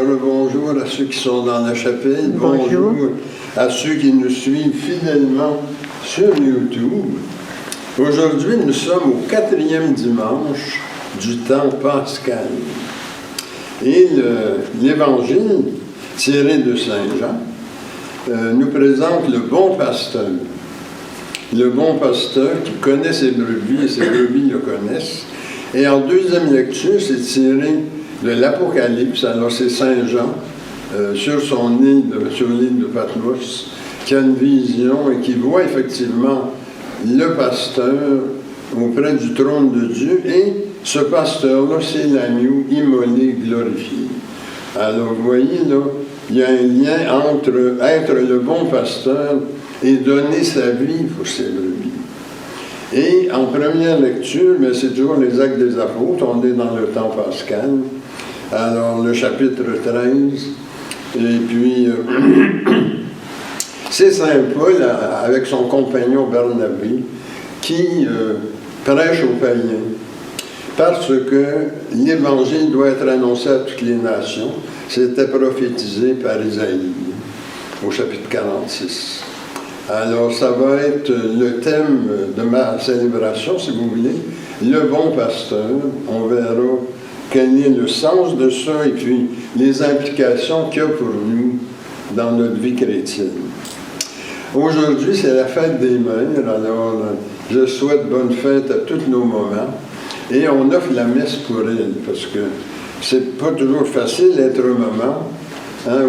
Alors, le bonjour à ceux qui sont dans la chapelle. Bonjour à ceux qui nous suivent fidèlement sur YouTube. Aujourd'hui, nous sommes au 4e dimanche du temps pascal. Et l'Évangile tiré de Saint Jean nous présente le bon pasteur. Le bon pasteur qui connaît ses brebis et ses brebis le connaissent. Et en deuxième lecture, c'est tiré de l'Apocalypse. Alors c'est Saint Jean sur l'île de Patmos qui a une vision et qui voit effectivement le pasteur auprès du trône de Dieu. Et ce pasteur-là, c'est l'agneau immolé, glorifié. Alors vous voyez là, il y a un lien entre être le bon pasteur et donner sa vie pour ses brebis. Et en première lecture, mais c'est toujours les Actes des Apôtres, on est dans le temps pascal. Alors le chapitre 13, et puis c'est Saint Paul avec son compagnon Barnabé qui prêche aux païens. Parce que l'Évangile doit être annoncé à toutes les nations. C'était prophétisé par Isaïe au chapitre 46. Alors, ça va être le thème de ma célébration, si vous voulez, le bon pasteur. On verra quel est le sens de ça et puis les implications qu'il y a pour nous dans notre vie chrétienne. Aujourd'hui, c'est la fête des mères. Alors, je souhaite bonne fête à tous nos mamans. Et on offre la messe pour elles, parce que c'est pas toujours facile d'être maman.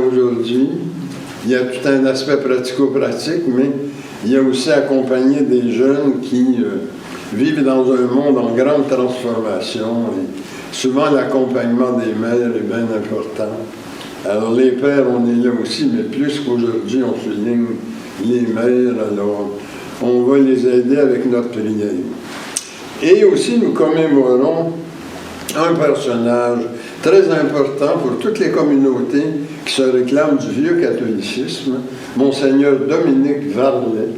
Aujourd'hui, il y a tout un aspect pratico-pratique, mais il y a aussi accompagner des jeunes qui vivent dans un monde en grande transformation. Et souvent, l'accompagnement des mères est bien important. Alors, les pères, on est là aussi, mais plus qu'aujourd'hui, on souligne les mères. Alors, on va les aider avec notre prière. Et aussi, nous commémorons un personnage très important pour toutes les communautés qui se réclament du vieux catholicisme, Monseigneur Dominique Varlet,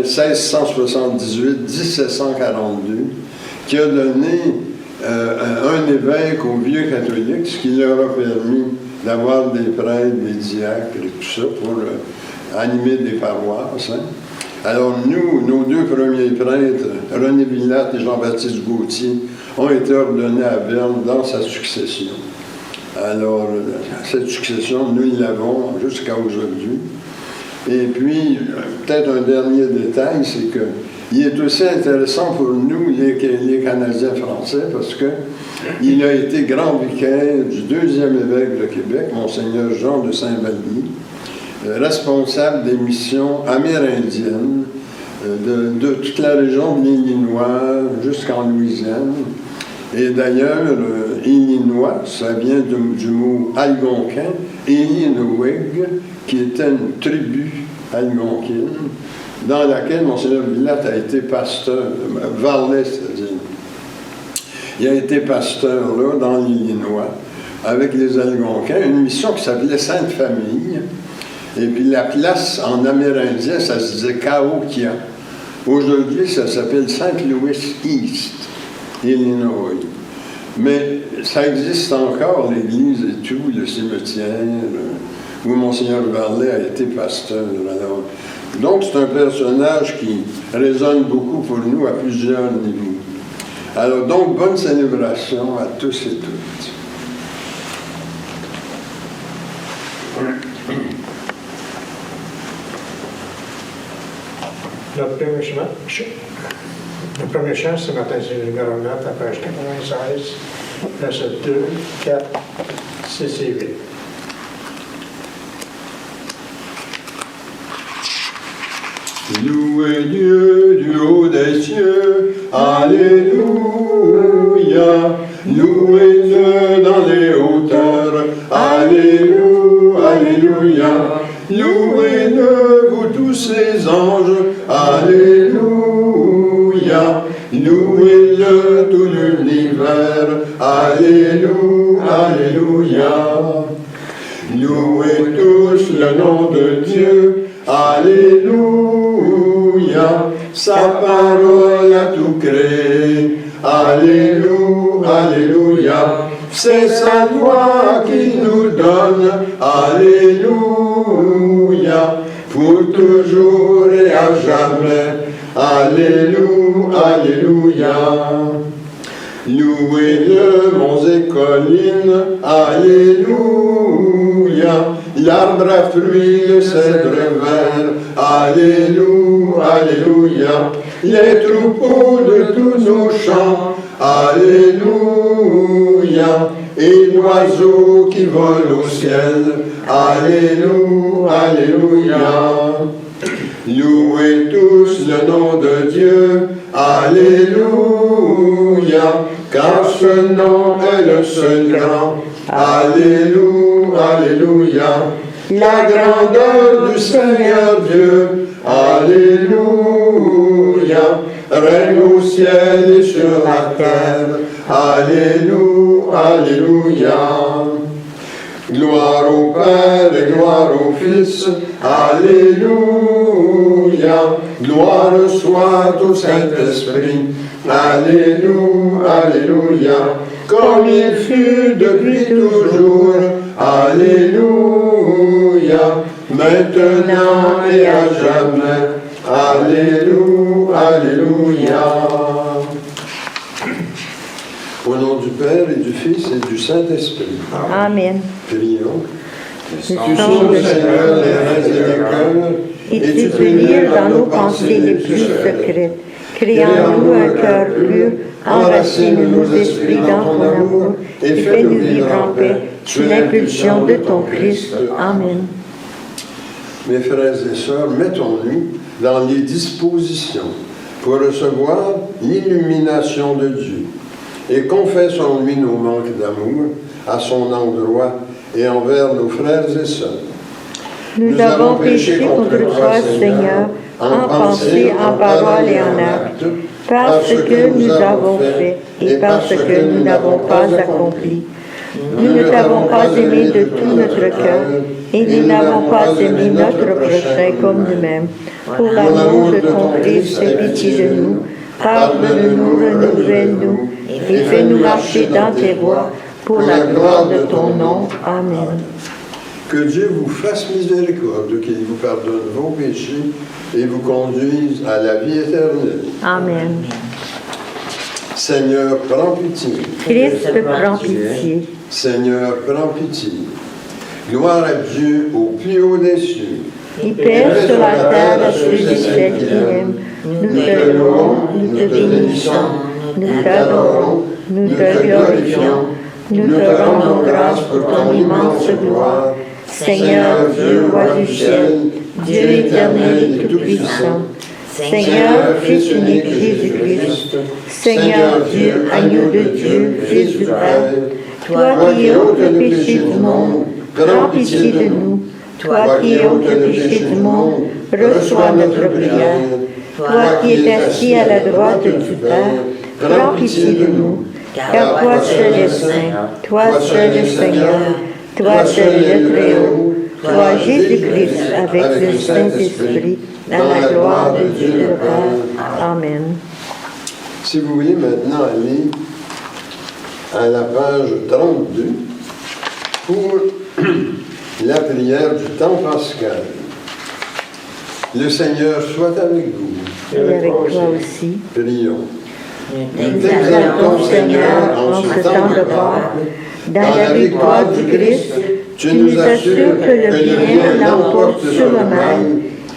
1678-1742, qui a donné un évêque aux vieux catholiques, ce qui leur a permis d'avoir des prêtres, des diacres et tout ça pour animer des paroisses. Alors nous, nos deux premiers prêtres, René Villatte et Jean-Baptiste Gauthier, ont été ordonnés à Berne dans sa succession. Alors, cette succession, nous l'avons jusqu'à aujourd'hui. Et puis, peut-être un dernier détail, c'est qu'il est aussi intéressant pour nous, les Canadiens français, parce qu'il a été grand vicaire du deuxième évêque de Québec, Monseigneur Jean de Saint-Vallier, responsable des missions amérindiennes de toute la région de l'Illinois jusqu'en Louisiane. Et d'ailleurs, Illinois, ça vient du mot algonquin, Illinois, qui était une tribu algonquine, dans laquelle Monseigneur Villatte a été pasteur, Varlet, c'est-à-dire. Il a été pasteur là, dans l'Illinois, avec les Algonquins, une mission qui s'appelait Sainte Famille. Et puis la place en amérindien, ça se disait Cahokia. Aujourd'hui, ça s'appelle Saint-Louis East, Illinois. Mais ça existe encore, l'église et tout, le cimetière, où Monseigneur Varlet a été pasteur. Alors, donc, c'est un personnage qui résonne beaucoup pour nous à plusieurs niveaux. Alors, donc, bonne célébration à tous et toutes. Le premier chant ce matin, c'est le numéro 9, à page 96, verset 2, 4, 6 et 8. Louez Dieu du haut des cieux, Alléluia. Louez-le dans les hauteurs, Alléluia, Alléluia. Louez-le, vous tous ses anges, Alléluia. Louez-le tout l'univers, Alléluia, Alléluia. Louez tous le nom de Dieu, Alléluia. Sa parole a tout créé, Alléluia, Alléluia. C'est sa loi qui nous donne, Alléluia, pour toujours et à jamais. Alléluia, Alléluia. Louez-le, monts et collines, Alléluia. L'arbre à fruits, le cèdre vert, Alléluia, Alléluia. Les troupeaux de tous nos champs, Alléluia. Et l'oiseau qui vole au ciel, Alléluia, Alléluia. Louez tous le nom de Dieu, Alléluia, car ce nom est le seul grand, Alléluia, Alléluia. La grandeur du Seigneur Dieu, Alléluia, règne au ciel et sur la terre, Alléluia, Alléluia. Gloire au Père et gloire au Fils, Alléluia. Gloire soit au Saint-Esprit, Alléluia, Alléluia. Comme il fut depuis toujours, Alléluia. Maintenant et à jamais, Alléluia, Alléluia. Au nom du Père et du Fils et du Saint-Esprit. Amen. Prions. Le sang de Seigneur, les reins et les cœurs, et tu peux lire dans nos pensées les plus secrètes. Crée en nous un cœur pur, enracine nos esprits dans ton amour et fais-nous vivre en paix sous l'impulsion de ton Christ. Amen. Mes frères et sœurs, mettons-nous dans les dispositions pour recevoir l'illumination de Dieu et confessons-lui nos manques d'amour à son endroit et envers nos frères et sœurs. Nous avons péché contre toi, Seigneur, en pensée, en parole et en acte, parce que nous avons fait et parce que nous n'avons pas accompli. Nous ne t'avons pas aimé de tout notre cœur et nous n'avons pas aimé notre prochain comme nous-mêmes. Pour l'amour de ton Christ, aie pitié de nous, pardonne-nous, renouvelle-nous et fais-nous marcher dans tes voies pour la gloire de ton nom. Amen. Que Dieu vous fasse miséricorde, qu'il vous pardonne vos péchés et vous conduise à la vie éternelle. Amen. Seigneur, prends pitié. Christ, prends pitié. Seigneur, prends pitié. Gloire à Dieu au plus haut des cieux. Et Père sur la terre à ceux et celles qui l'aiment, nous te louons, nous te bénissons, nous t'adorons, nous te glorifions, nous te rendons grâce pour ton immense gloire. Seigneur Dieu, roi du ciel, Dieu éternel et tout-puissant, Seigneur, Fils unique Jésus-Christ, Seigneur Dieu, agneau de Dieu, Fils du Père, toi qui ôtes le péché du monde, prends pitié de nous. Toi qui ôtes le péché du monde, reçois notre prière. Toi qui es assis à la droite du Père, prends pitié de nous. Car toi seul es saint, toi seul es Seigneur, toi seul es le Très-Haut, toi Jésus-Christ avec le Saint-Esprit, dans la gloire de Dieu le Père. Amen. Si vous voulez maintenant aller à la page 32 pour la prière du temps pascal. Le Seigneur soit avec vous. Et avec toi aussi. Prions. Nous t'exaltons, Seigneur, en ce temps de Pâques. Dans la victoire du Christ, tu nous assures que le bien l'emporte sur le mal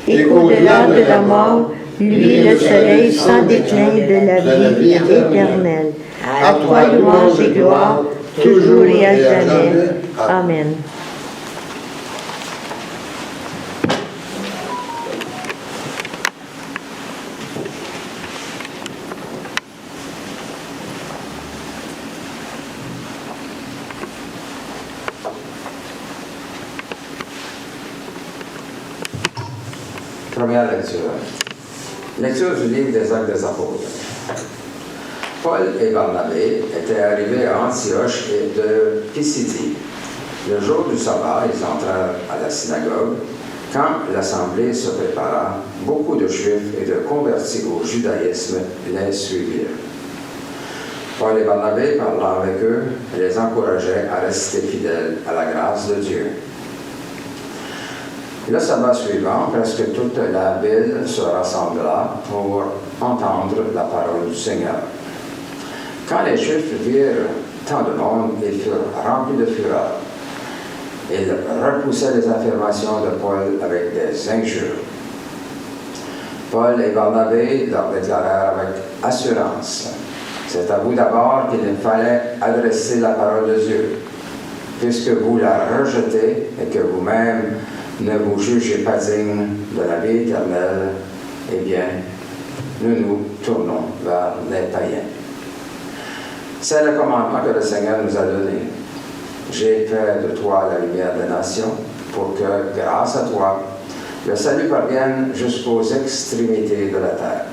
et qu'au-delà de la mort, lui, le soleil sans déclin de la vie éternelle. À toi louange et gloire, toujours et à jamais. Amen. Première lecture. Lecture du livre des Actes des Apôtres. Paul et Barnabé étaient arrivés à Antioche et de Pisidie. Le jour du sabbat, ils entrèrent à la synagogue. Quand l'assemblée se prépara, beaucoup de Juifs et de convertis au judaïsme les suivirent. Paul et Barnabé, parlant avec eux, les encourageaient à rester fidèles à la grâce de Dieu. Le sabbat suivant, presque toute la ville se rassembla pour entendre la parole du Seigneur. Quand les Juifs virent tant de monde, ils furent remplis de fureur. Ils repoussaient les affirmations de Paul avec des injures. Paul et Barnabé leur déclarèrent avec assurance: c'est à vous d'abord qu'il fallait adresser la parole de Dieu, puisque vous la rejetez et que vous-même ne vous jugez pas digne de la vie éternelle. Eh bien, nous nous tournons vers les païens. C'est le commandement que le Seigneur nous a donné. J'ai fait de toi la lumière des nations, pour que, grâce à toi, le salut parvienne jusqu'aux extrémités de la terre.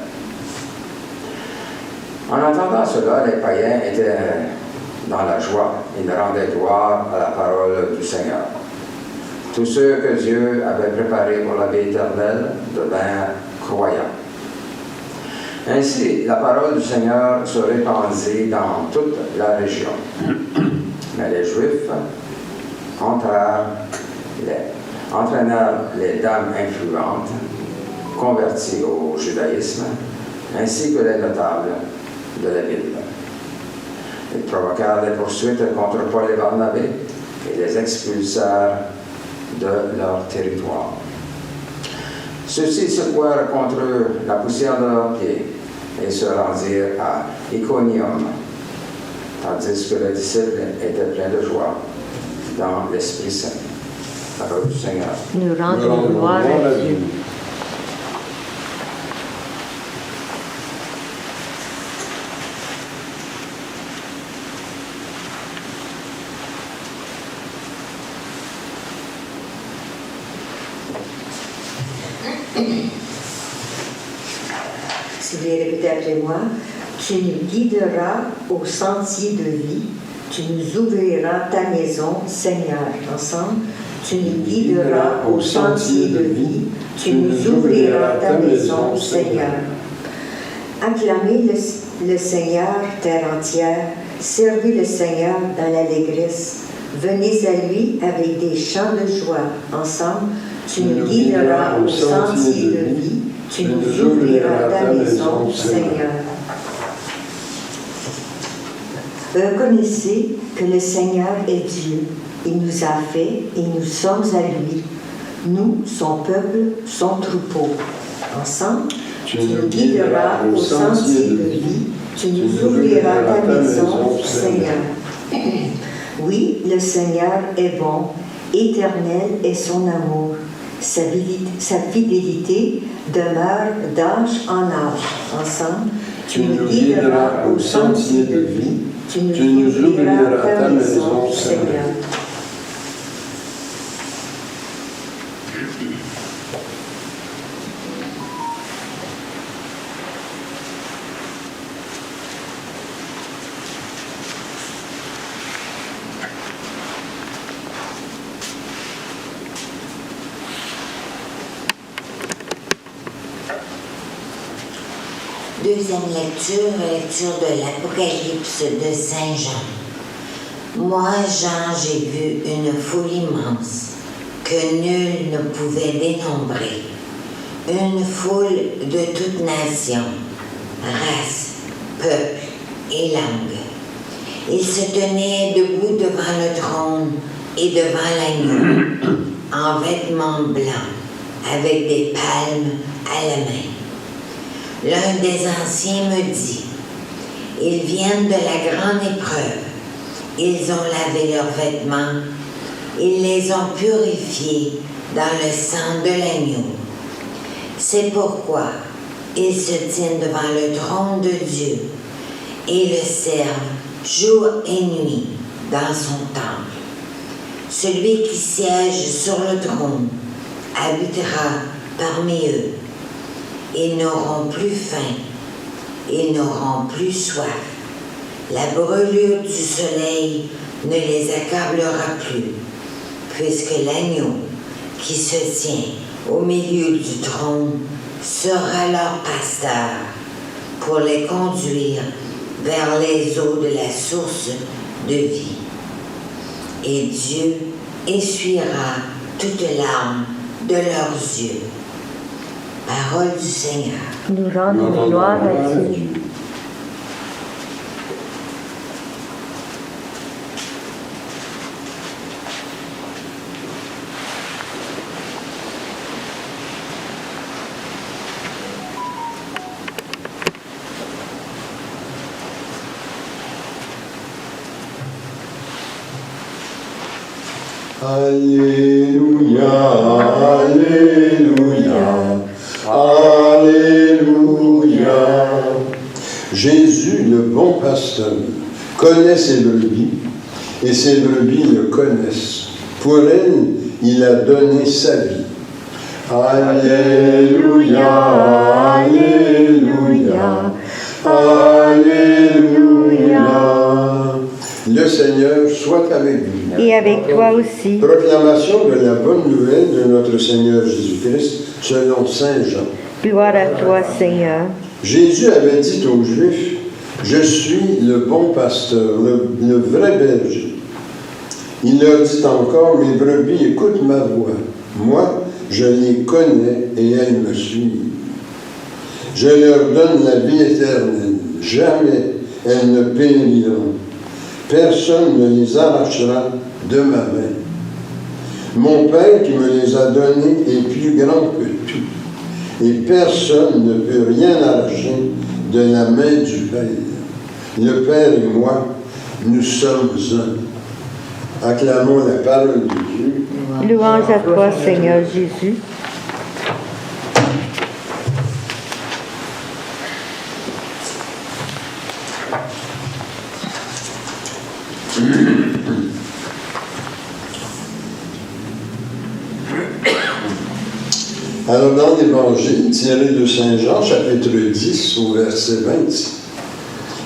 En entendant cela, les païens étaient dans la joie. Ils rendaient gloire à la parole du Seigneur. Tous ceux que Dieu avait préparés pour la vie éternelle devinrent croyants. Ainsi, la parole du Seigneur se répandit dans toute la région. Mais les Juifs entraînèrent les dames influentes, converties au judaïsme, ainsi que les notables de la ville. Ils provoquèrent des poursuites contre Paul et Barnabé et les expulsèrent de leur territoire. Ceux-ci secouèrent contre eux la poussière de leurs pieds et se rendirent à Iconium, tandis que les disciples étaient pleins de joie dans l'Esprit Saint. Parole du Seigneur. Nous rendons gloire à Dieu. Si vous les répétez après moi, tu nous guideras au sentier de vie, tu nous ouvriras ta maison, Seigneur. Ensemble, tu nous guideras au sentier de vie, tu nous ouvriras ta maison, Seigneur. Acclamez le Seigneur, terre entière, servez le Seigneur dans l'allégresse. Venez à lui avec des chants de joie. Ensemble, tu nous guideras au sentier de vie, tu nous ouvriras ta maison, Seigneur. Reconnaissez que le Seigneur est Dieu. Il nous a fait et nous sommes à lui. Nous, son peuple, son troupeau. Ensemble, tu nous guideras au sentier de vie, tu nous ouvriras ta maison, Seigneur. Oui, le Seigneur est bon, éternel est son amour. Sa fidélité demeure d'âge en âge. Ensemble, tu nous guideras au sentier de vie, tu nous ouvriras ta maison, Seigneur. Deuxième lecture de l'Apocalypse de Saint Jean. Moi, Jean, j'ai vu une foule immense que nul ne pouvait dénombrer. Une foule de toutes nations, races, peuples et langues. Ils se tenaient debout devant le trône et devant l'agneau, en vêtements blancs, avec des palmes à la main. L'un des anciens me dit, ils viennent de la grande épreuve, ils ont lavé leurs vêtements, ils les ont purifiés dans le sang de l'agneau. C'est pourquoi ils se tiennent devant le trône de Dieu et le servent jour et nuit dans son temple. Celui qui siège sur le trône habitera parmi eux. Ils n'auront plus faim, ils n'auront plus soif. La brûlure du soleil ne les accablera plus, puisque l'agneau qui se tient au milieu du trône sera leur pasteur pour les conduire vers les eaux de la source de vie. Et Dieu essuiera toute larme de leurs yeux. Parole du Seigneur. Nous rendons gloire à Dieu. Alléluia, Alléluia, Alléluia. Jésus, le bon pasteur, connaît ses brebis et ses brebis le connaissent. Pour elles, il a donné sa vie. Alléluia, Alléluia, Alléluia. Le Seigneur soit avec vous. Et avec toi aussi. Proclamation de la bonne nouvelle de notre Seigneur Jésus-Christ selon Saint Jean. Gloire à toi, Seigneur. Jésus avait dit aux Juifs, « Je suis le bon pasteur, le vrai berger. » Il leur dit encore, « Mes brebis écoutent ma voix. Moi, je les connais et elles me suivent. Je leur donne la vie éternelle. Jamais elles ne périront. Personne ne les arrachera de ma main. Mon Père qui me les a donnés est plus grand que tout, et personne ne peut rien arracher de la main du Père. Le Père et moi, nous sommes un. » Acclamons la parole de Dieu. Louange à toi, Seigneur Jésus. Alors, dans l'Évangile tiré de Saint Jean, chapitre 10, au verset 26,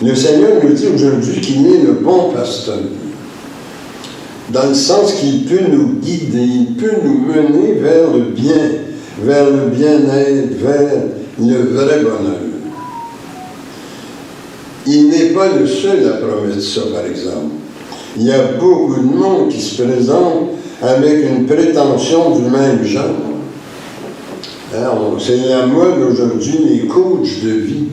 le Seigneur nous dit aujourd'hui qu'il est le bon pasteur, dans le sens qu'il peut nous guider, il peut nous mener vers le bien, vers le bien-être, vers le vrai bonheur. Il n'est pas le seul à promettre ça, par exemple. Il y a beaucoup de monde qui se présente avec une prétention du même genre. C'est la mode aujourd'hui, les coachs de vie.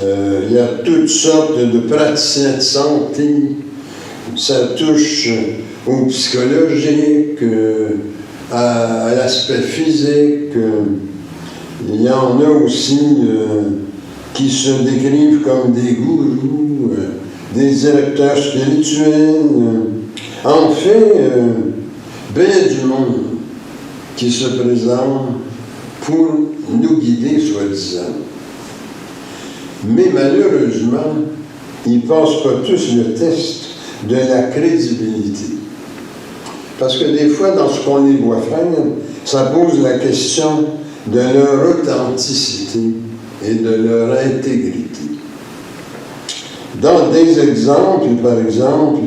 Il y a toutes sortes de praticiens de santé. Ça touche au psychologique, à l'aspect physique. Il y en a aussi qui se décrivent comme des gourous, des directeurs spirituels. En fait, bien du monde qui se présente pour nous guider, soi-disant. Mais malheureusement, ils ne passent pas tous le test de la crédibilité. Parce que des fois, dans ce qu'on les voit faire, ça pose la question de leur authenticité et de leur intégrité. Dans des exemples, par exemple,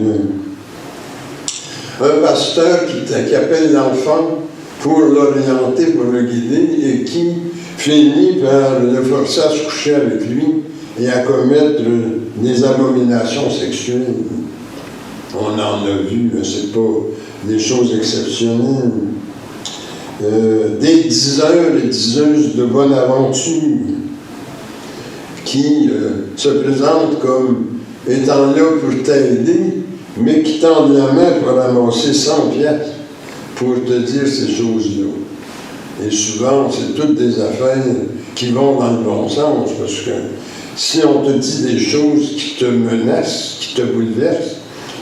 un pasteur qui appelle l'enfant pour l'orienter, pour le guider, et qui finit par le forcer à se coucher avec lui et à commettre des abominations sexuelles. On en a vu, c'est pas des choses exceptionnelles. Des diseurs et diseuses de bonne aventure qui se présentent comme étant là pour t'aider, mais qui tendent la main pour ramasser 100 piastres pour te dire ces choses-là. Et souvent, c'est toutes des affaires qui vont dans le bon sens, parce que si on te dit des choses qui te menacent, qui te bouleversent,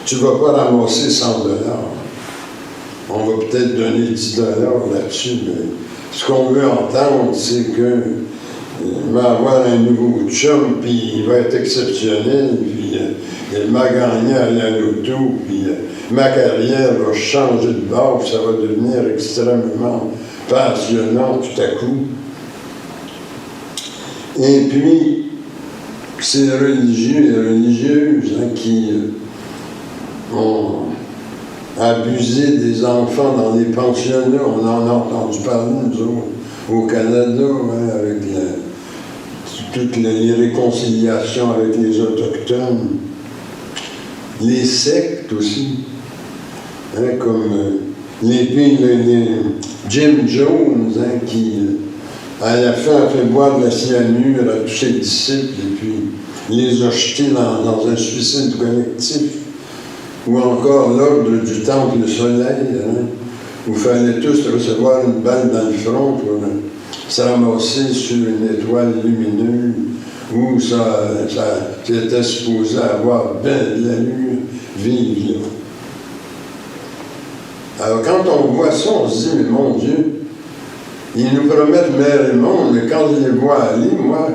tu ne vas pas ramasser 100 $. On va peut-être donner 10 $ là-dessus, mais ce qu'on veut entendre, c'est que il va avoir un nouveau chum, puis il va être exceptionnel, puis il m'a gagné à la loto, puis ma carrière va changer de bord, ça va devenir extrêmement passionnant tout à coup. Et puis, ces religieux et religieuses qui ont abusé des enfants dans les pensionnats, on en a entendu parler, nous autres, au Canada, avec toutes les réconciliations avec les Autochtones, les sectes aussi, hein, comme les Jim Jones, hein, qui à la fin a fait boire de la cyanure à tous ses disciples et puis les a jetés dans un suicide collectif, ou encore l'ordre du Temple du Soleil, hein, où il fallait tous recevoir une balle dans le front pour se ramasser sur une étoile lumineuse, où ça était supposé avoir belle l'allure vive. Alors quand on voit ça, on se dit, mais mon Dieu, ils nous promettent mer et monde, mais quand je les vois aller, moi,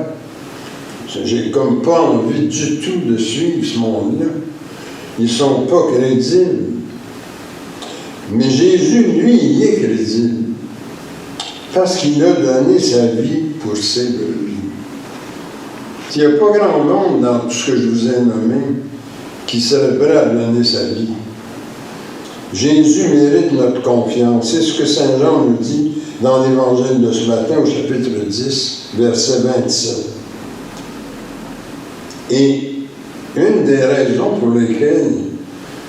j'ai comme pas envie du tout de suivre ce monde-là. Ils sont pas crédibles. Mais Jésus, lui, il est crédible. Parce qu'il a donné sa vie pour ses brebis. Il n'y a pas grand monde dans tout ce que je vous ai nommé qui serait prêt à donner sa vie. Jésus mérite notre confiance. C'est ce que Saint Jean nous dit dans l'Évangile de ce matin au chapitre 10, verset 27. Et une des raisons pour lesquelles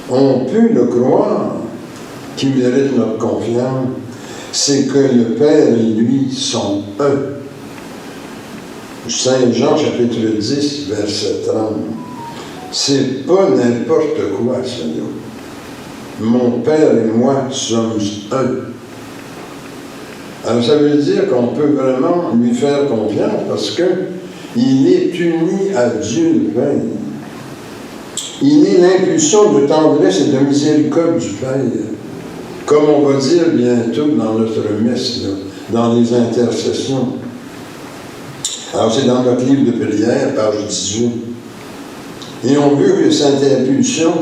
on peut le croire, qui mérite notre confiance, c'est que le Père et lui sont un. Saint Jean, chapitre 10, verset 30. C'est pas n'importe quoi, Seigneur. Mon Père et moi sommes un. Alors ça veut dire qu'on peut vraiment lui faire confiance parce qu'il est uni à Dieu le Père. Il est l'impulsion de tendresse et de miséricorde du Père. Comme on va dire bientôt dans notre messe, là, dans les intercessions. Alors c'est dans notre livre de prière, page 18. Et on veut que cette impulsion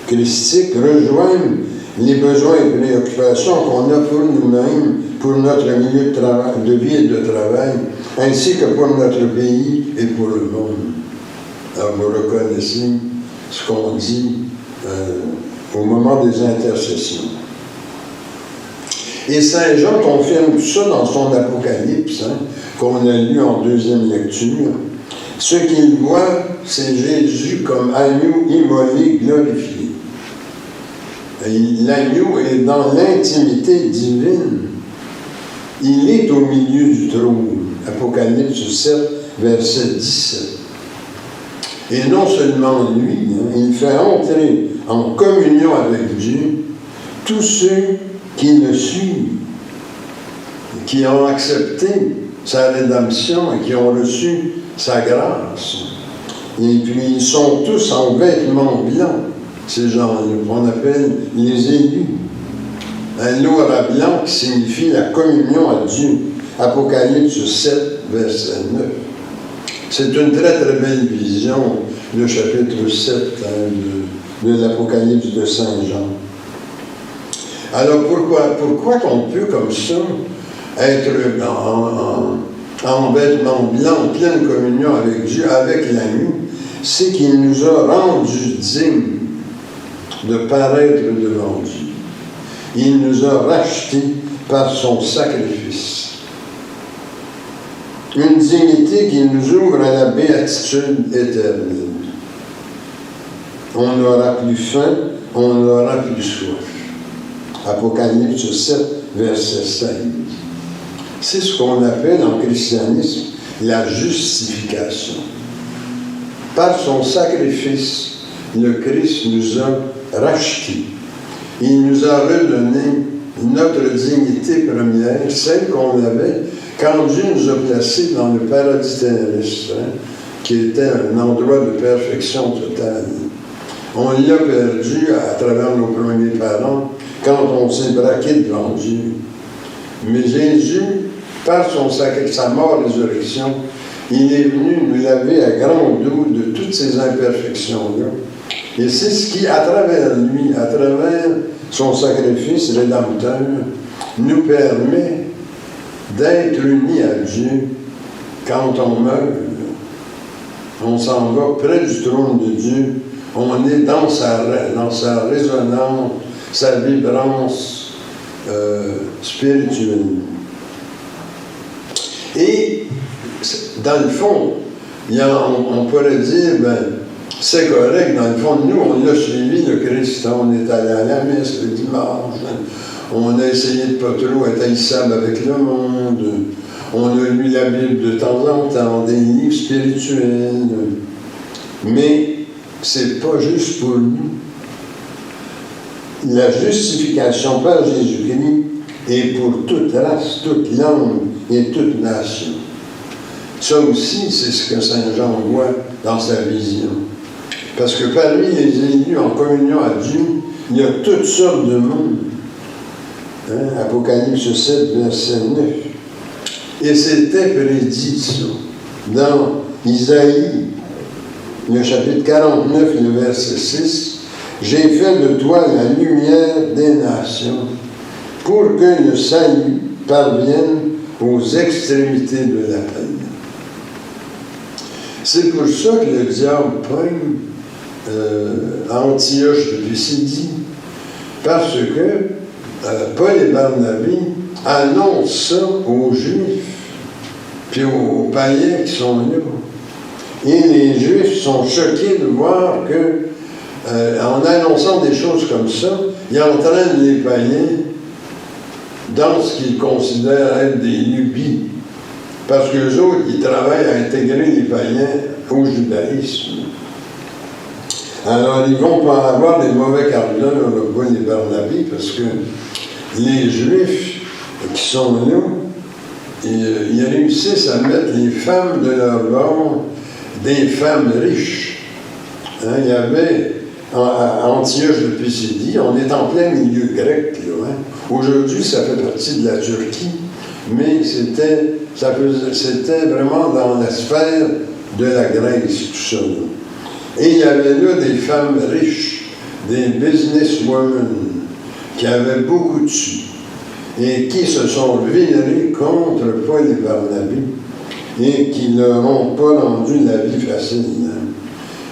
christique rejoigne les besoins et préoccupations qu'on a pour nous-mêmes, pour notre milieu de vie et de travail, ainsi que pour notre pays et pour le monde. Alors vous reconnaissez ce qu'on dit au moment des intercessions. Et Saint Jean confirme tout ça dans son Apocalypse, hein, qu'on a lu en deuxième lecture. Ce qu'il voit, c'est Jésus comme agneau immolé, glorifié. L'agneau est dans l'intimité divine. Il est au milieu du trône. Apocalypse 7, verset 17. Et non seulement lui, hein, il fait entrer en communion avec Dieu tous ceux qui le suivent, qui ont accepté sa rédemption et qui ont reçu sa grâce. Et puis ils sont tous en vêtements blancs, ces gens-là, qu'on appelle les élus. Un loura blanc qui signifie la communion à Dieu. Apocalypse 7, verset 9. C'est une très très belle vision, le chapitre 7 hein, de l'Apocalypse de Saint Jean. Alors pourquoi qu'on peut comme ça être en vêtements blancs, en pleine communion avec Dieu, avec l'agneau? C'est qu'il nous a rendus dignes de paraître devant Dieu. Il nous a rachetés par son sacrifice. Une dignité qui nous ouvre à la béatitude éternelle. On n'aura plus faim, on n'aura plus soif. Apocalypse 7, verset 16. C'est ce qu'on appelle en christianisme la justification. Par son sacrifice, le Christ nous a rachetés. Il nous a redonné notre dignité première, celle qu'on avait quand Dieu nous a placés dans le paradis terrestre, hein, qui était un endroit de perfection totale. On l'a perdu à travers nos premiers parents quand on s'est braqué devant Dieu. Mais Jésus, par son sacrifice, sa mort et résurrection, il est venu nous laver à grande eau de toutes ces imperfections-là. Et c'est ce qui, à travers lui, à travers son sacrifice rédempteur, nous permet d'être unis à Dieu quand on meurt. On s'en va près du trône de Dieu. On est dans sa résonance, sa vibrance spirituelle. Et dans le fond, on pourrait dire, ben, c'est correct, dans le fond, nous, on a suivi le Christ, on est allé à la messe le dimanche, on a essayé de pas trop être haïssable avec le monde, on a lu la Bible de temps en temps, des livres spirituels, mais c'est pas juste pour nous. La justification par Jésus-Christ est pour toute race, toute langue et toute nation. Ça aussi, c'est ce que Saint Jean voit dans sa vision. Parce que parmi les élus en communion à Dieu, il y a toutes sortes de monde. Apocalypse 7, verset 9. Et c'était prédit, ça, dans Isaïe, le chapitre 49, le verset 6. « J'ai fait de toi la lumière des nations, pour que le salut parvienne aux extrémités de la terre. » C'est pour ça que le diable pogne Antioche de Pisidie, parce que Paul et Barnabé annoncent ça aux Juifs, puis aux païens qui sont là. Et les Juifs sont choqués de voir que, en annonçant des choses comme ça, ils entraînent les païens dans ce qu'ils considèrent être des lubies. Parce qu'eux autres, ils travaillent à intégrer les païens au judaïsme. Alors, ils vont pas avoir des mauvais cardinaux, Paul et Barnabé, parce que les Juifs qui sont là, ils réussissent à mettre les femmes de leur bord des femmes riches. Il y avait à Antioche de Pisidie, on est en plein milieu grec, là. Aujourd'hui, ça fait partie de la Turquie, mais c'était vraiment dans la sphère de la Grèce, tout ça. Là. Et il y avait là des femmes riches, des businesswomen, qui avaient beaucoup de sous, et qui se sont virées contre Paul et Barnabé, et qui ne leur ont pas rendu la vie facile.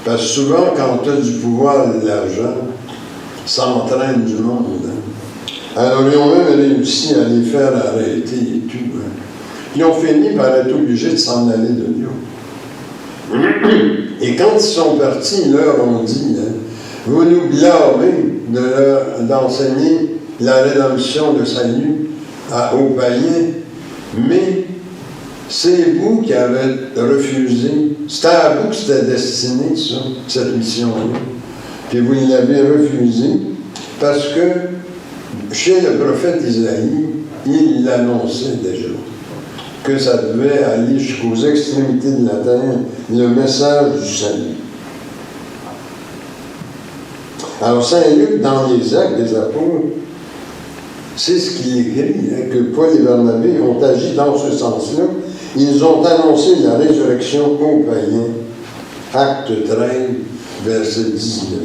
Parce que souvent, quand tu as du pouvoir et de l'argent, ça entraîne du monde. Alors, ils ont même réussi à les faire arrêter et tout. Ils ont fini par être obligés de s'en aller de Lyon. Et quand ils sont partis, ils leur ont dit, vous nous blâmez d'enseigner la rédemption de salut aux païens, mais c'est vous qui avez refusé. C'était à vous que c'était destiné, ça, cette mission-là. Puis vous l'avez refusé parce que chez le prophète Isaïe, il l'annonçait déjà que ça devait aller jusqu'aux extrémités de la terre, le message du salut. Alors Saint Luc, dans les Actes des Apôtres, c'est ce qu'il écrit, que Paul et Barnabé ont agi dans ce sens-là. Ils ont annoncé la résurrection aux païens. Acte 13, verset 19.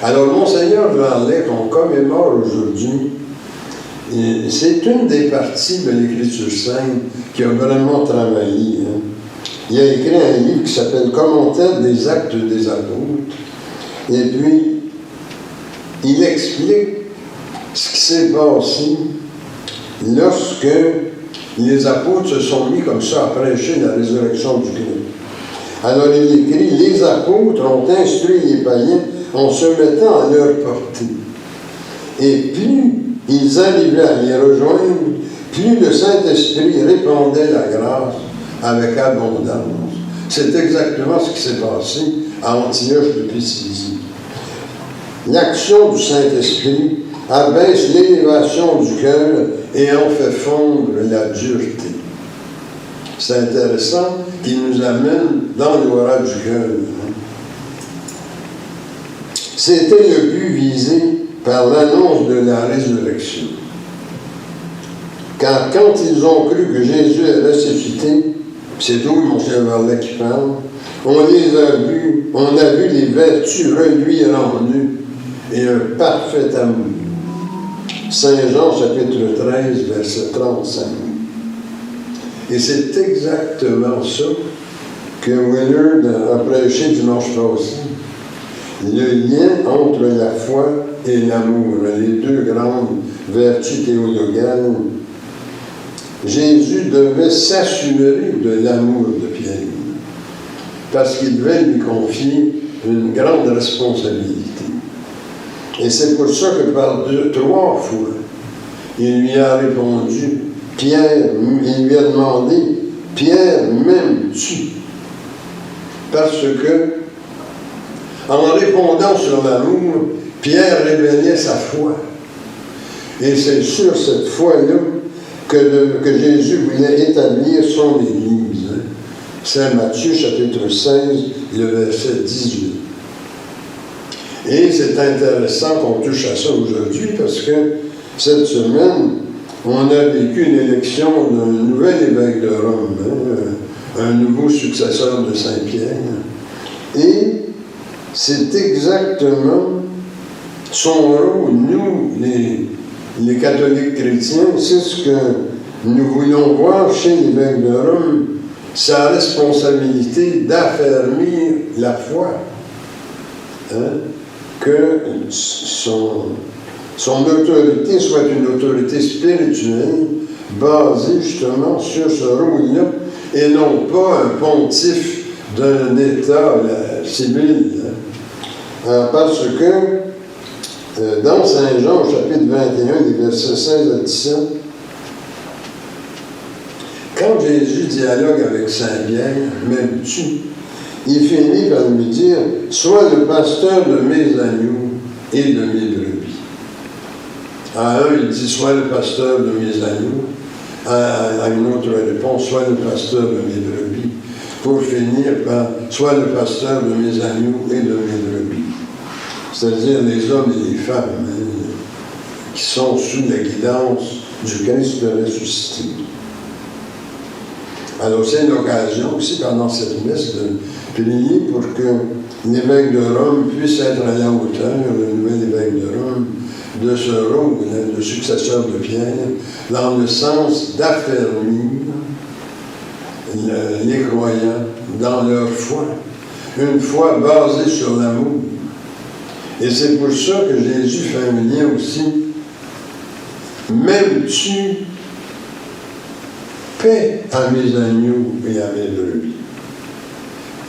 Alors, Monseigneur Varlet, qu'on commémore aujourd'hui, c'est une des parties de l'Écriture sainte qui a vraiment travaillé. Il a écrit un livre qui s'appelle « Commentaire des actes des apôtres ». Et puis, il explique ce qui s'est passé lorsque les apôtres se sont mis comme ça à prêcher la résurrection du Christ. Alors il écrit, les apôtres ont instruit les païens en se mettant à leur portée. Et plus ils arrivaient à les rejoindre, plus le Saint-Esprit répandait la grâce avec abondance. C'est exactement ce qui s'est passé à Antioche de Pisidie. L'action du Saint-Esprit abaisse l'élévation du cœur et en fait fondre la dureté. C'est intéressant qu'il nous amène dans l'aura du cœur. C'était le but visé par l'annonce de la résurrection. Car quand ils ont cru que Jésus est ressuscité, c'est tout mon cher Varlet qui parle, on les a vus, on a vu les vertus reluire en eux et un parfait amour. Saint Jean, chapitre 13, verset 35. Et c'est exactement ça que Willard a prêché dimanche passé. Le lien entre la foi et l'amour, les deux grandes vertus théologales Jésus devait s'assurer de l'amour de Pierre, parce qu'il devait lui confier une grande responsabilité. Et c'est pour ça que par 3 fois, il lui a répondu, Pierre, il lui a demandé, Pierre, m'aimes-tu? Parce que, en répondant sur l'amour, Pierre révélait sa foi. Et c'est sur cette foi-là que Jésus voulait établir son Église. C'est Matthieu chapitre 16, le verset 18. Et c'est intéressant qu'on touche à ça aujourd'hui parce que cette semaine, on a vécu une élection d'un nouvel évêque de Rome, un nouveau successeur de Saint-Pierre. Et c'est exactement son rôle, nous, les catholiques chrétiens, c'est ce que nous voulons voir chez l'évêque de Rome, sa responsabilité d'affermir la foi. Que son autorité soit une autorité spirituelle basée justement sur ce rôle-là et non pas un pontife d'un État civil. Parce que dans Saint Jean, chapitre 21, les versets 16 à 17, quand Jésus dialogue avec Saint-Pierre, m'aimes-tu? Il finit par lui dire, sois le pasteur de mes agneaux et de mes brebis. À un, il dit, sois le pasteur de mes agneaux. À une autre réponse, sois le pasteur de mes brebis. Pour finir par, sois le pasteur de mes agneaux et de mes brebis. C'est-à-dire les hommes et les femmes qui sont sous la guidance du Christ ressuscité. Alors c'est une occasion aussi pendant cette messe de prier pour que l'évêque de Rome puisse être à la hauteur, le nouvel évêque de Rome, de ce rôle de successeur de Pierre, dans le sens d'affermir les croyants dans leur foi, une foi basée sur l'amour. Et c'est pour ça que Jésus fait un lien aussi. M'aimes-tu? Paix à mes agneaux et à mes brebis.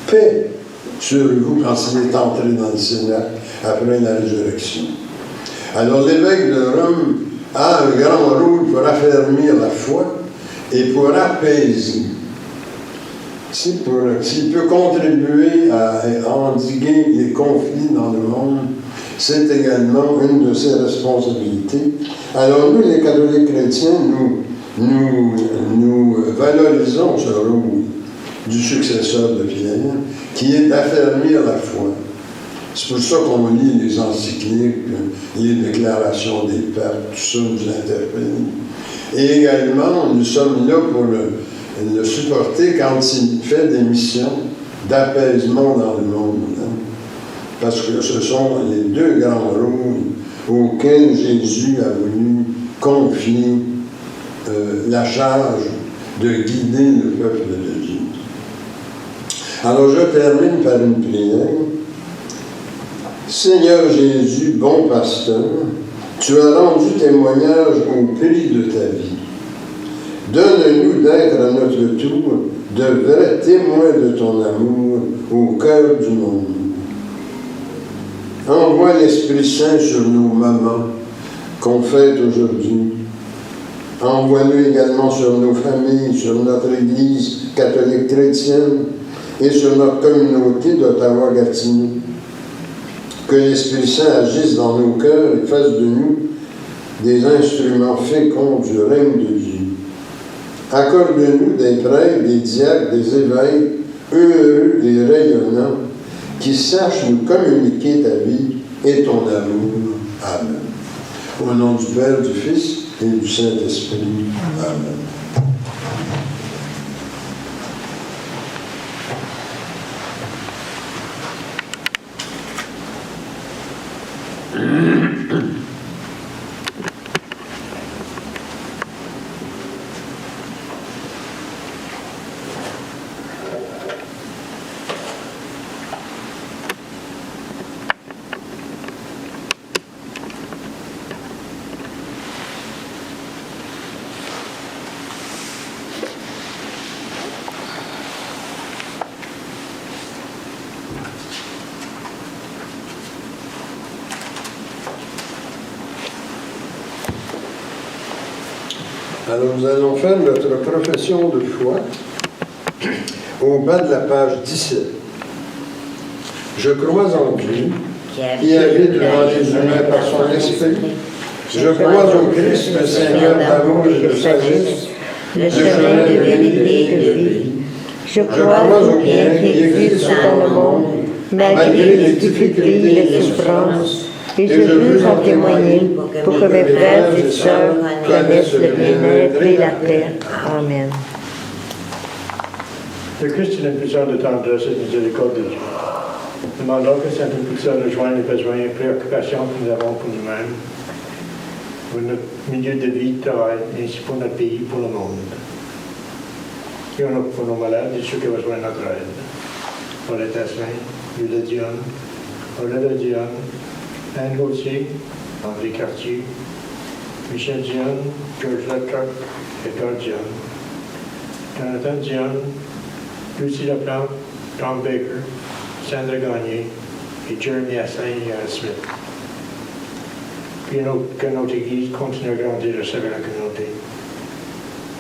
Paix sur vous quand il est entré dans le Sénat après la résurrection. Alors l'évêque de Rome a un grand rôle pour affermir la foi et pour apaiser. S'il peut contribuer à endiguer les conflits dans le monde, c'est également une de ses responsabilités. Alors nous, les catholiques chrétiens, nous valorisons ce rôle du successeur de Pierre, qui est d'affermir la foi. C'est pour ça qu'on lit les encycliques, les déclarations des papes, tout ça nous interpelle. Et également, nous sommes là pour le supporter quand il fait des missions d'apaisement dans le monde. Parce que ce sont les 2 grands rôles auxquels Jésus a voulu confier la charge de guider le peuple de Dieu. Alors je termine par une prière. Seigneur Jésus, bon pasteur, tu as rendu témoignage au prix de ta vie. Donne-nous d'être à notre tour de vrais témoins de ton amour au cœur du monde. Envoie l'Esprit Saint sur nos mamans qu'on fête aujourd'hui. Envoie-le également sur nos familles, sur notre Église catholique chrétienne et sur notre communauté d'Ottawa-Gatineau. Que l'Esprit Saint agisse dans nos cœurs et fasse de nous des instruments féconds du règne de Dieu. Accorde-nous des prêtres, des diacres, des évêques, heureux et rayonnants, qui sachent nous communiquer ta vie et ton amour. Amen. Au nom du Père, du Fils et du Saint-Esprit. Amen. Alors, nous allons faire notre profession de foi au bas de la page 17. Je crois en Dieu, qui habite devant les humains par son esprit. Je crois au Christ, le Seigneur d'amour et de sagesse, le chemin de vérité et de vie. Je crois au bien qui existe dans le monde, malgré les difficultés et les souffrances, et je veux en témoigner pour que mes frères et sœurs connaissent le bien-être et la paix. Amen. Le Christ est une puissance de tendresse et de miséricorde de Dieu. Demandons que cette puissance rejoigne les besoins et préoccupations que nous avons pour nous-mêmes, pour notre milieu de vie, de travail, ainsi pour notre pays, pour le monde. Prions pour nos malades et ceux qui ont besoin de notre aide. Pour les Tasselin, Jules Dion, Aurélie Dion, Anne Gauthier, André Cartier, Michel Dion, George Leclerc, Edgar Dion, Jonathan Dion, Lucie Laplante, Tom Baker, Sandra Gagné et Jeremy Asselin et Anne Smith. Prions que notre Église continue à grandir et servir la communauté.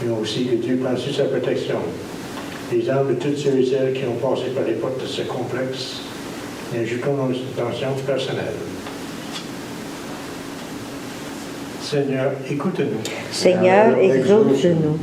Prions aussi que Dieu prenne sur sa protection les âmes de toutes ceux et celles qui ont passé par les portes de ce complexe et ajoutons nos intentions personnelles. Seigneur, écoute-nous. Seigneur, exauce-nous.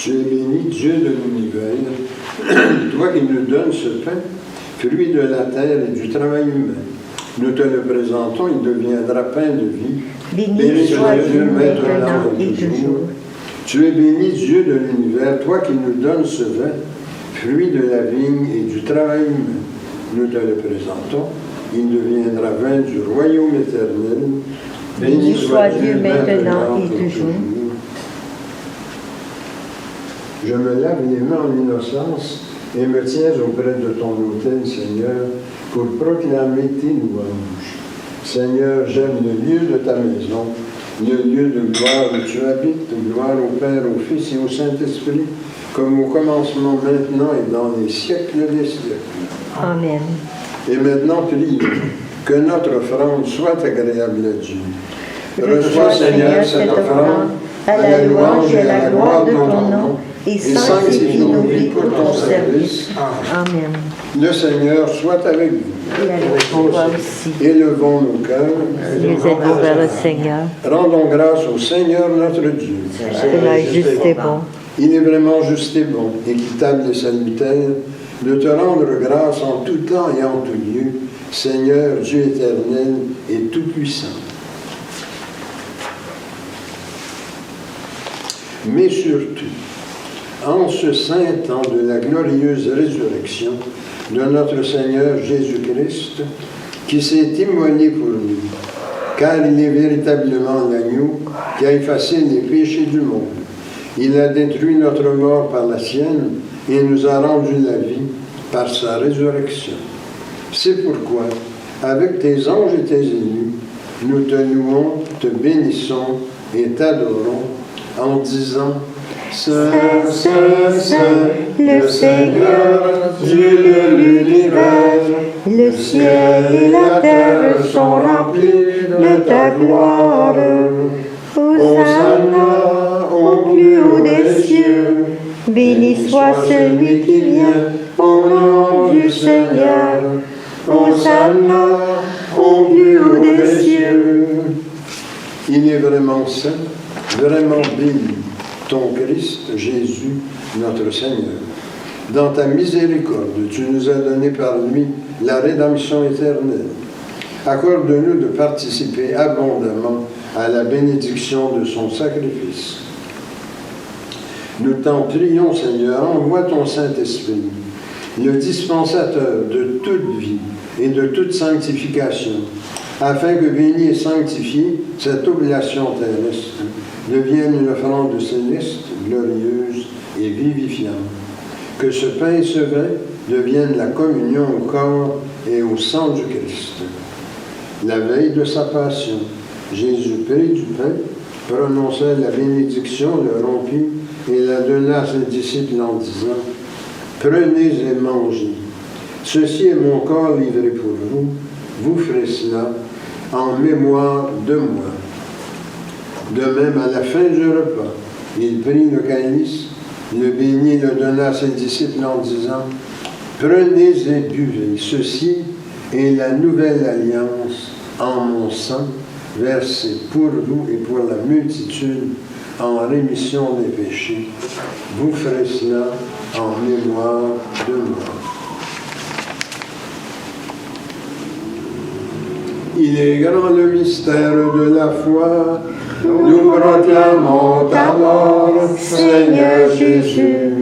Tu es béni, Dieu de l'univers, toi qui nous donnes ce pain, fruit de la terre et du travail humain. Nous te le présentons, il deviendra pain de vie. Béni soit Dieu maintenant et toujours. Tu es béni, Dieu de l'univers, toi qui nous donnes ce vin, fruit de la vigne et du travail humain. Nous te le présentons, il deviendra vin du royaume éternel. Béni soit Dieu maintenant et toujours. Je me lave les mains en innocence et me tiens auprès de ton autel, Seigneur, pour proclamer tes louanges. Seigneur, j'aime le lieu de ta maison, le lieu de gloire où tu habites, gloire au Père, au Fils et au Saint-Esprit, comme au commencement, maintenant et dans les siècles des siècles. Amen. Et maintenant, prions que notre offrande soit agréable à Dieu. Reçois, Seigneur, cette offrande à la louange et à la gloire de ton nom, et sanctifie nos vies pour ton service. Amen. Le Seigneur soit avec vous. Et avec toi aussi. Élevons nos cœurs. Nous êtes vers le Seigneur. Rendons grâce au Seigneur notre Dieu. Cela est juste et bon. Il est vraiment juste et bon, équitable et salutaire, de te rendre grâce en tout temps et en tout lieu, Seigneur Dieu éternel et tout-puissant. Mais surtout, en ce saint temps de la glorieuse résurrection de notre Seigneur Jésus-Christ, qui s'est immolé pour nous, car il est véritablement l'agneau qui a effacé les péchés du monde. Il a détruit notre mort par la sienne et nous a rendu la vie par sa résurrection. C'est pourquoi, avec tes anges et tes élus, nous te louons, te bénissons et t'adorons en disant « Saint, Saint, Saint, le Seigneur, Dieu de l'univers, Le ciel et la terre sont remplis de ta gloire. Hosanna au plus haut des cieux. Béni soit celui qui vient au nom du Seigneur. Hosanna au plus haut des cieux. » Il est vraiment saint, vraiment béni, ton Christ, Jésus, notre Seigneur. Dans ta miséricorde, tu nous as donné par lui la rédemption éternelle. Accorde-nous de participer abondamment à la bénédiction de son sacrifice. Nous t'en prions, Seigneur, envoie ton Saint-Esprit, le dispensateur de toute vie et de toute sanctification, afin que béni et sanctifié, cette oblation terrestre devienne une offrande céleste, glorieuse et vivifiante. Que ce pain et ce vin deviennent la communion au corps et au sang du Christ. La veille de sa passion, Jésus prit du pain, prononça la bénédiction, le rompit et la donna à ses disciples en disant « Prenez et mangez. Ceci est mon corps livré pour vous. Vous ferez cela en mémoire de moi. » De même, à la fin du repas, il prit le calice, le bénit et le donna à ses disciples en disant « Prenez et buvez. Ceci est la nouvelle alliance en mon sang, versé pour vous et pour la multitude en rémission des péchés. Vous ferez cela en mémoire de moi. » Il est grand le mystère de la foi. Nous proclamons ta mort, Seigneur Jésus.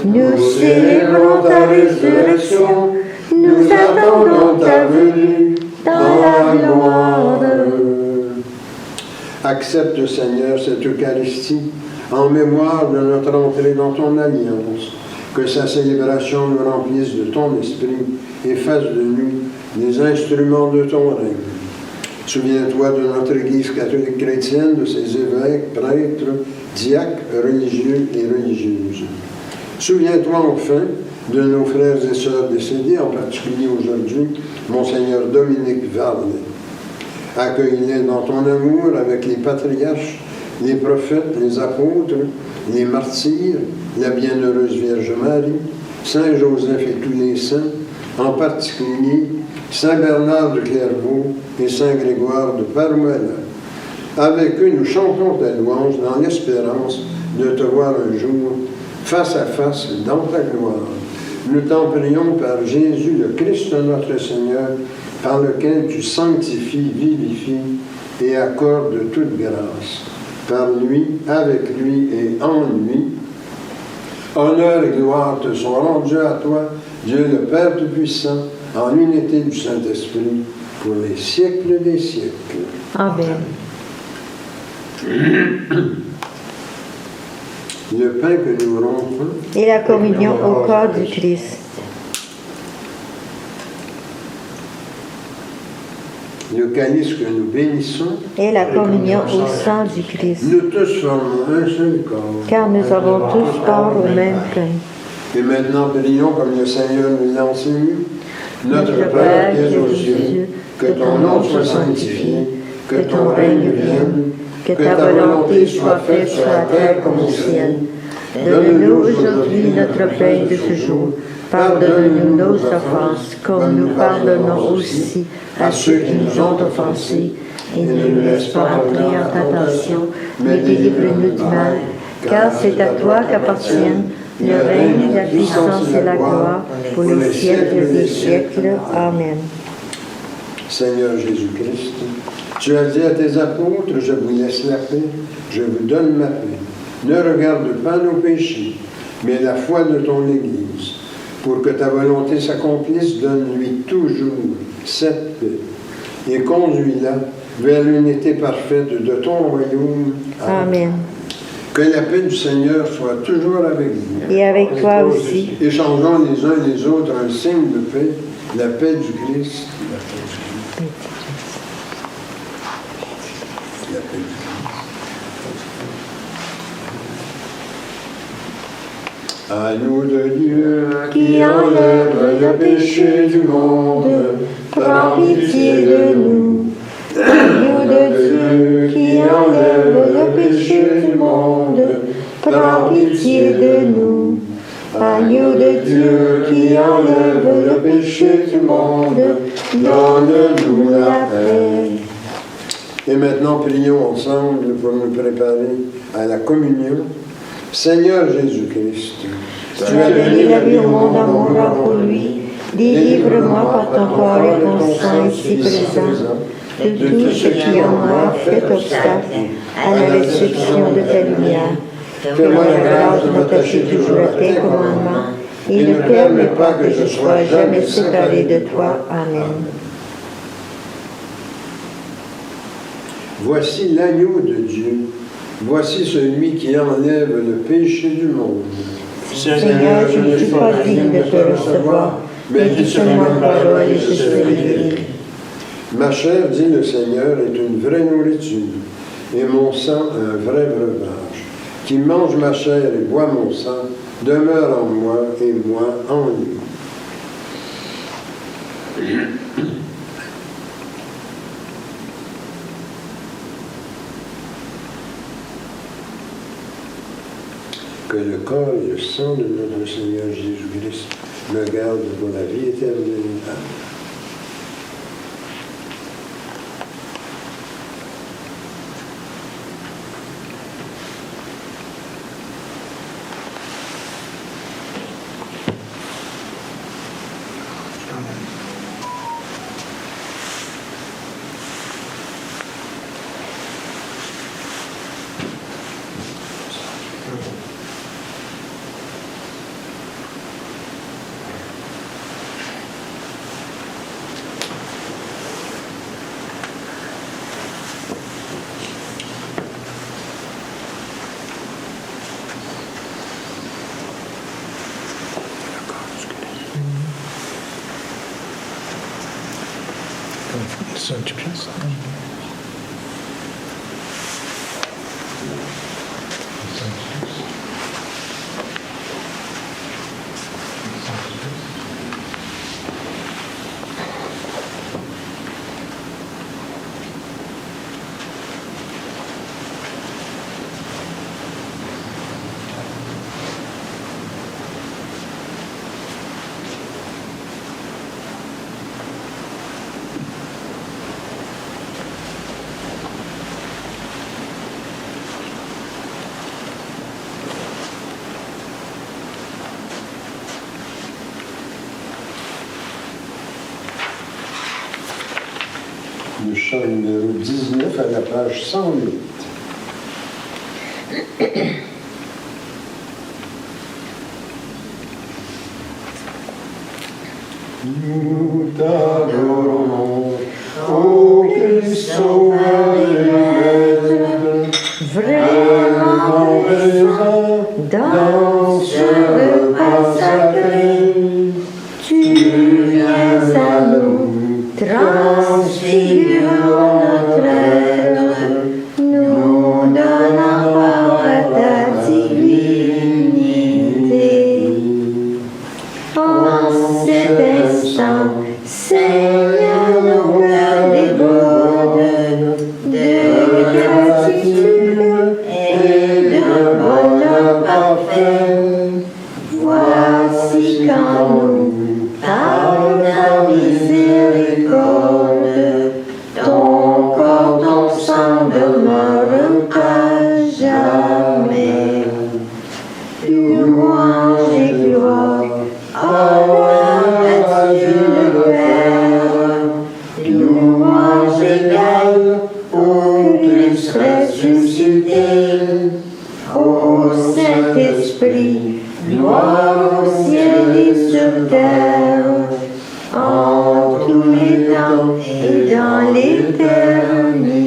Nous célébrons ta résurrection. Nous attendons ta venue dans la gloire. Accepte, Seigneur, cette Eucharistie en mémoire de notre entrée dans ton alliance. Que sa célébration nous remplisse de ton esprit et fasse de nous des instruments de ton règne. Souviens-toi de notre Église catholique chrétienne, de ses évêques, prêtres, diacres, religieux et religieuses. Souviens-toi enfin de nos frères et sœurs décédés, en particulier aujourd'hui, Monseigneur Dominique Varlet. Accueille-les dans ton amour avec les patriarches, les prophètes, les apôtres, les martyrs, la bienheureuse Vierge Marie, Saint Joseph et tous les saints, en particulier Saint Bernard de Clairvaux et Saint Grégoire de Parouella. Avec eux, nous chantons ta louange dans l'espérance de te voir un jour face à face dans ta gloire. Nous t'en prions par Jésus, le Christ notre Seigneur, par lequel tu sanctifies, vivifies et accordes toute grâce. Par lui, avec lui et en lui, honneur et gloire te sont rendus à toi, Dieu le Père Tout-Puissant, en l'unité du Saint-Esprit, pour les siècles des siècles. Amen. Le pain que nous rompons Et la communion au corps du Christ. le calice que nous bénissons, Et la communion au sang du Christ. nous tous formons un seul corps. Car nous avons tous part au même pain. Et maintenant, prions comme le Seigneur nous l'a enseigné. Notre Père qui es aux cieux, que ton nom soit sanctifié, que ton règne vienne, Que ta volonté soit faite sur la terre comme au ciel. Donne-nous aujourd'hui notre pain de ce jour. Pardonne-nous nos offenses, comme nous pardonnons aussi à ceux qui nous ont offensés. Et ne nous laisse pas entrer en tentation, mais délivre-nous du mal. Car c'est à toi qu'appartiennent le règne, la puissance et la gloire pour les siècles des siècles. Amen. Seigneur Jésus-Christ, tu as dit à tes apôtres, je vous laisse la paix, je vous donne ma paix. Ne regarde pas nos péchés, mais la foi de ton Église. Pour que ta volonté s'accomplisse, donne-lui toujours cette paix et conduis-la vers l'unité parfaite de ton royaume. Amen. Que la paix du Seigneur soit toujours avec vous. Et avec toi aussi. Échangeons les uns les autres un signe de paix, la paix du Christ. La paix du Christ. La paix du Christ. Agneau de Dieu Qui enlève le péché du monde, prends pitié de nous. Agneau de Dieu qui enlève le péché du monde, prends pitié de nous. Agneau de Dieu qui enlève le péché du monde, donne-nous la paix. Et maintenant, prions ensemble pour nous préparer à la communion. Seigneur Jésus-Christ, Tu as donné la vie au monde en mourant pour lui. Délivre-moi par ton corps et ton sang ici présent de tout ce qui en moi fait obstacle à la réception de ta lumière. Fais-moi la grâce de m'attacher toujours à tes commandements et ne permets pas que je sois jamais séparé de toi. Amen. voici l'agneau de Dieu. Voici celui qui enlève le péché du monde. Seigneur, je ne suis pas digne de te recevoir, mais dis seulement une parole et je serai guéri. Ma chair, dit le Seigneur, est une vraie nourriture, et mon sang un vrai breuvage. Qui mange ma chair et boit mon sang demeure en moi et moi en lui. Que le corps et le sang de notre Seigneur Jésus-Christ me gardent pour la vie éternelle. Amen. Sang du Christ. Le chant numéro 19 à la page 108. Nous t'adorons, ô Christ sauveur et maître, vraiment présent dans ce repas sacré. Tu viens à nous, transfigure notre être, nous donnant part à ta divinité. En cet instant, Seigneur, nos cœurs débordent de gratitude et de bonheur parfait. Voici qu'en nous, par ta miséricorde, ton corps, ton sang demeurent à jamais. Louange sur terre, en tous les temps et dans l'éternité.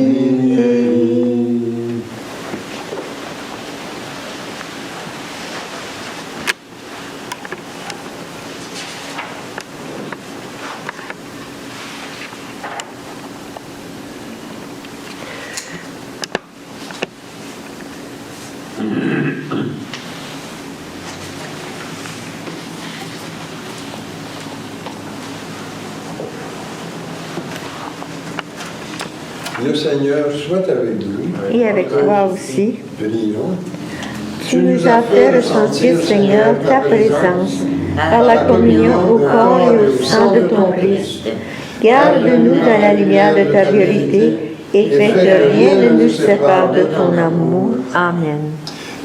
Le Seigneur soit avec nous. Et avec toi aussi. Prions. Tu nous as fait ressentir, Seigneur, ta présence par la communion au corps et au sang de ton Christ. Garde-nous dans la lumière de ta vérité et fais que rien ne nous sépare de ton amour. Amen.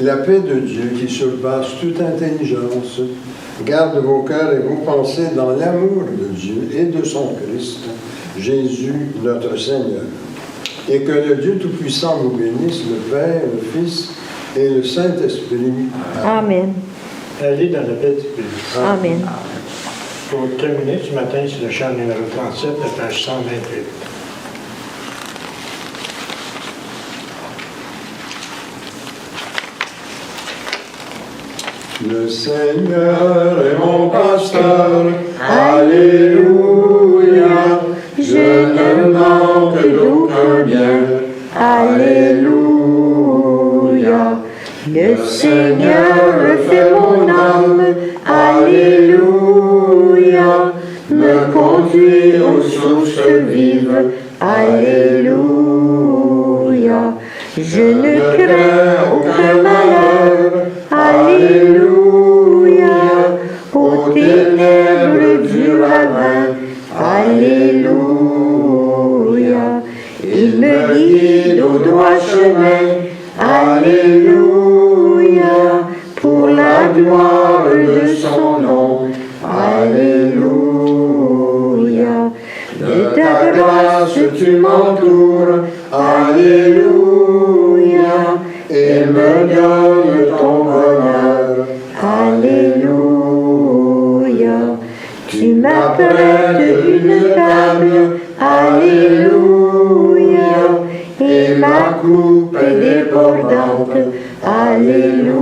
La paix de Dieu qui surpasse toute intelligence, garde vos cœurs et vos pensées dans l'amour de Dieu et de son Christ, Jésus notre Seigneur. Et que le Dieu Tout-Puissant vous bénisse, le Père, le Fils et le Saint-Esprit. Amen. Allez dans la paix du Christ. Amen. Pour terminer ce matin, c'est le chant numéro 37, la page 128. Le Seigneur est mon pasteur, Alléluia, je ne manque d'aucun bien, Alléluia. Le Seigneur fait mon âme, Alléluia, me conduit aux sources vives, Alléluia. Je ne crains aucun malheur, Alléluia, aux ténèbres du ravin, Alléluia. Il me guide au droit chemin, Alléluia, pour la gloire de son nom, Alléluia. De ta grâce tu m'entoures, Alléluia, et me donnes ton bonheur, Alléluia. Tu m'apprêtes une table, Alléluia, et ma coupe est débordante, Alléluia.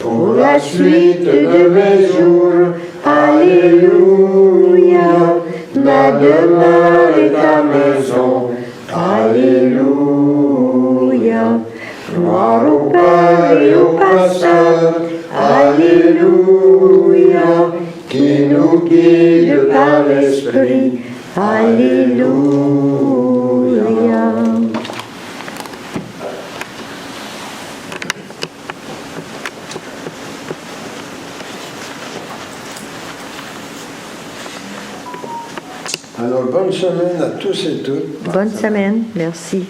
Pour la suite de mes jours, Alléluia, ma demeure est ta maison, Alléluia. Gloire au Père et au Pasteur, Alléluia, qui nous guide par l'Esprit, Alléluia. Alors, bonne semaine à tous et toutes. Bonne semaine, merci.